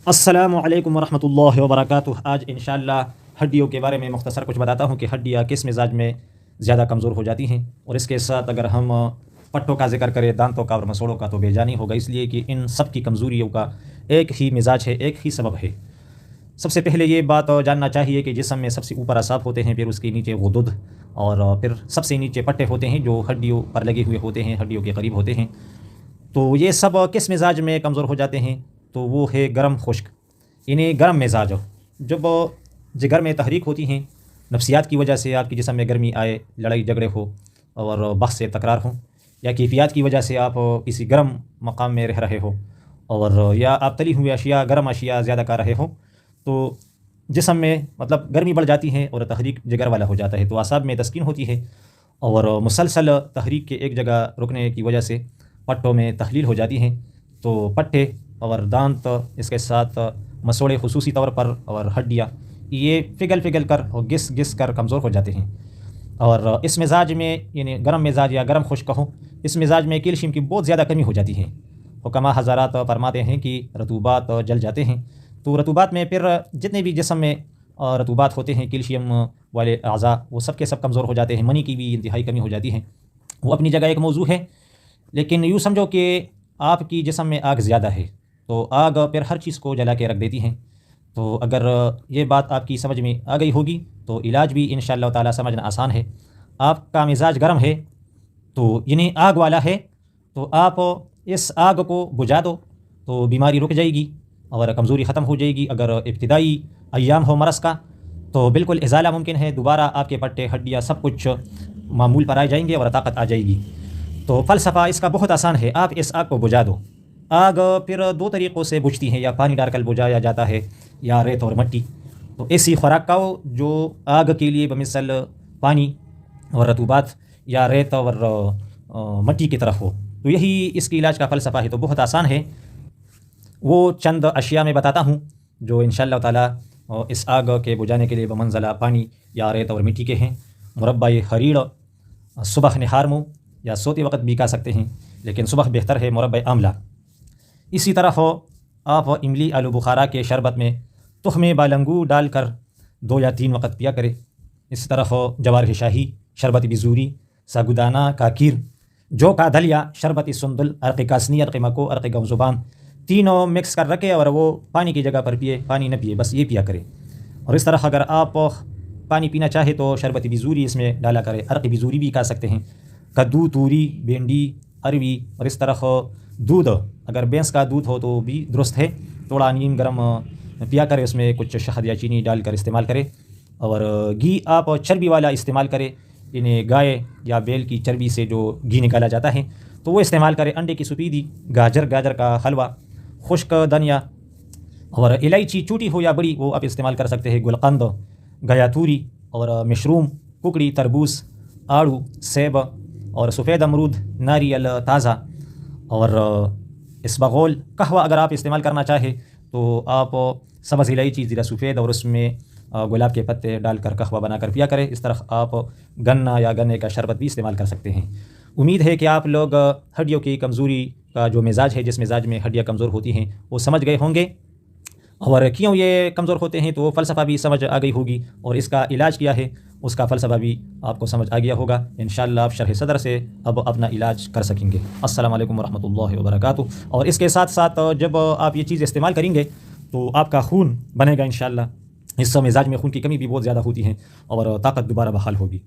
السلام علیکم ورحمۃ اللہ وبرکاتہ۔ آج انشاءاللہ ہڈیوں کے بارے میں مختصر کچھ بتاتا ہوں کہ ہڈیاں کس مزاج میں زیادہ کمزور ہو جاتی ہیں، اور اس کے ساتھ اگر ہم پٹھوں کا ذکر کریں، دانتوں کا اور مسوڑوں کا، تو بے جانی ہوگا، اس لیے کہ ان سب کی کمزوریوں کا ایک ہی مزاج ہے، ایک ہی سبب ہے۔ سب سے پہلے یہ بات جاننا چاہیے کہ جسم میں سب سے اوپر اعصاب ہوتے ہیں، پھر اس کے نیچے غدود، اور پھر سب سے نیچے پٹھے ہوتے ہیں جو ہڈیوں پر لگے ہوئے ہوتے ہیں، ہڈیوں کے قریب ہوتے ہیں۔ تو یہ سب کس مزاج میں کمزور ہو جاتے ہیں؟ تو وہ ہے گرم خشک، یعنی گرم مزاج۔ جب جگر میں تحریک ہوتی ہیں، نفسیات کی وجہ سے آپ کے جسم میں گرمی آئے، لڑائی جھگڑے ہو اور بحث سے تکرار ہوں، یا کیفیات کی وجہ سے آپ کسی گرم مقام میں رہ رہے ہو، اور یا آپ تلی ہوئی اشیاء، گرم اشیاء زیادہ کھا رہے ہو، تو جسم میں مطلب گرمی بڑھ جاتی ہے اور تحریک جگر والا ہو جاتا ہے، تو اعصاب میں تسکین ہوتی ہے، اور مسلسل تحریک کے ایک جگہ رکنے کی وجہ سے پٹھوں میں تحلیل ہو جاتی ہیں، تو پٹھے اور دانت، اس کے ساتھ مسوڑے خصوصی طور پر، اور ہڈیاں، یہ پگھل کر اور گس کر کمزور ہو جاتے ہیں۔ اور اس مزاج میں، یعنی گرم مزاج یا گرم خشک کہو، اس مزاج میں کیلشیم کی بہت زیادہ کمی ہو جاتی ہے۔ حکماء حضرات فرماتے ہیں کہ رطوبات جل جاتے ہیں، تو رطوبات میں پھر جتنے بھی جسم میں رطوبات ہوتے ہیں، کیلشیم والے اعضاء، وہ سب کے سب کمزور ہو جاتے ہیں، منی کی بھی انتہائی کمی ہو جاتی ہے۔ وہ اپنی جگہ ایک موضوع ہے، لیکن یوں سمجھو کہ آپ کی جسم میں آگ زیادہ ہے، تو آگ پھر ہر چیز کو جلا کے رکھ دیتی ہیں۔ تو اگر یہ بات آپ کی سمجھ میں آ گئی ہوگی تو علاج بھی انشاءاللہ تعالی سمجھنا آسان ہے۔ آپ کا مزاج گرم ہے، تو یعنی آگ والا ہے، تو آپ اس آگ کو بجھا دو تو بیماری رک جائے گی اور کمزوری ختم ہو جائے گی۔ اگر ابتدائی ایام ہو مرض کا تو بالکل ازالہ ممکن ہے، دوبارہ آپ کے پٹھے، ہڈیاں، سب کچھ معمول پر آ جائیں گے اور طاقت آ جائے گی۔ تو فلسفہ اس کا بہت آسان ہے، آپ اس آگ کو بجھا دو۔ آگ پھر دو طریقوں سے بجھتی ہیں، یا پانی ڈال کر بجھایا جاتا ہے، یا ریت اور مٹی۔ تو ایسی خوراک کھاؤ جو آگ کے لیے بمثل پانی اور رطوبات یا ریت اور مٹی کی طرف ہو۔ تو یہی اس کی علاج کا فلسفہ ہے، تو بہت آسان ہے۔ وہ چند اشیاء میں بتاتا ہوں جو انشاءاللہ تعالی اس آگ کے بجھانے کے لیے بمنزلہ پانی یا ریت اور مٹی کے ہیں۔ مربع ہریڑ صبح نہار منہ یا سوتے وقت بھی کھا سکتے ہیں، لیکن صبح بہتر ہے مربع آملہ۔ اسی طرح آپ املی آلو بخارا کے شربت میں تخم بالنگو ڈال کر 2 یا 3 وقت پیا کرے۔ اس طرح جوار شاہی، شربت بزوری، ساگودانہ کاکیر، جو کا دلیا، شربت سندل، عرق کاسنی، عرق مکو، عرق گم زبان، تینوں مکس کر رکھے اور وہ پانی کی جگہ پر پیے، پانی نہ پیے، بس یہ پیا کرے۔ اور اس طرح اگر آپ پانی پینا چاہے تو شربت بزوری اس میں ڈالا کرے، عرق بزوری بھی کھا سکتے ہیں، کدو، توری، بھنڈی، اروی، اور اس طرح دودھ، اگر بھینس کا دودھ ہو تو بھی درست ہے، تھوڑا نیم گرم پیا کرے، اس میں کچھ شہد یا چینی ڈال کر استعمال کرے۔ اور گھی آپ چربی والا استعمال کرے، یعنی گائے یا بیل کی چربی سے جو گھی نکالا جاتا ہے تو وہ استعمال کرے۔ انڈے کی سفیدی، گاجر کا حلوہ، خشک دھنیا، اور الائچی چھوٹی ہو یا بڑی وہ آپ استعمال کر سکتے ہیں، گلقند، گیا توری، اور مشروم، ککڑی، تربوز، آڑو، سیب، اور سفید امرود، ناریل تازہ، اور اسبغول، قہوہ اگر آپ استعمال کرنا چاہے تو آپ سبز الائچی، زیرہ سفید، اور اس میں گلاب کے پتے ڈال کر قہوہ بنا کر پیا کریں۔ اس طرح آپ گنا یا گنے کا شربت بھی استعمال کر سکتے ہیں۔ امید ہے کہ آپ لوگ ہڈیوں کی کمزوری کا جو مزاج ہے، جس مزاج میں ہڈیاں کمزور ہوتی ہیں، وہ سمجھ گئے ہوں گے، اور کیوں یہ کمزور ہوتے ہیں تو وہ فلسفہ بھی سمجھ آ گئی ہوگی، اور اس کا علاج کیا ہے اس کا فلسفہ بھی آپ کو سمجھ آ گیا ہوگا۔ انشاءاللہ آپ شرح صدر سے اب اپنا علاج کر سکیں گے۔ السلام علیکم ورحمۃ اللہ وبرکاتہ۔ اور اس کے ساتھ ساتھ جب آپ یہ چیز استعمال کریں گے تو آپ کا خون بنے گا انشاءاللہ۔ اس مزاج میں خون کی کمی بھی بہت زیادہ ہوتی ہے اور طاقت دوبارہ بحال ہوگی۔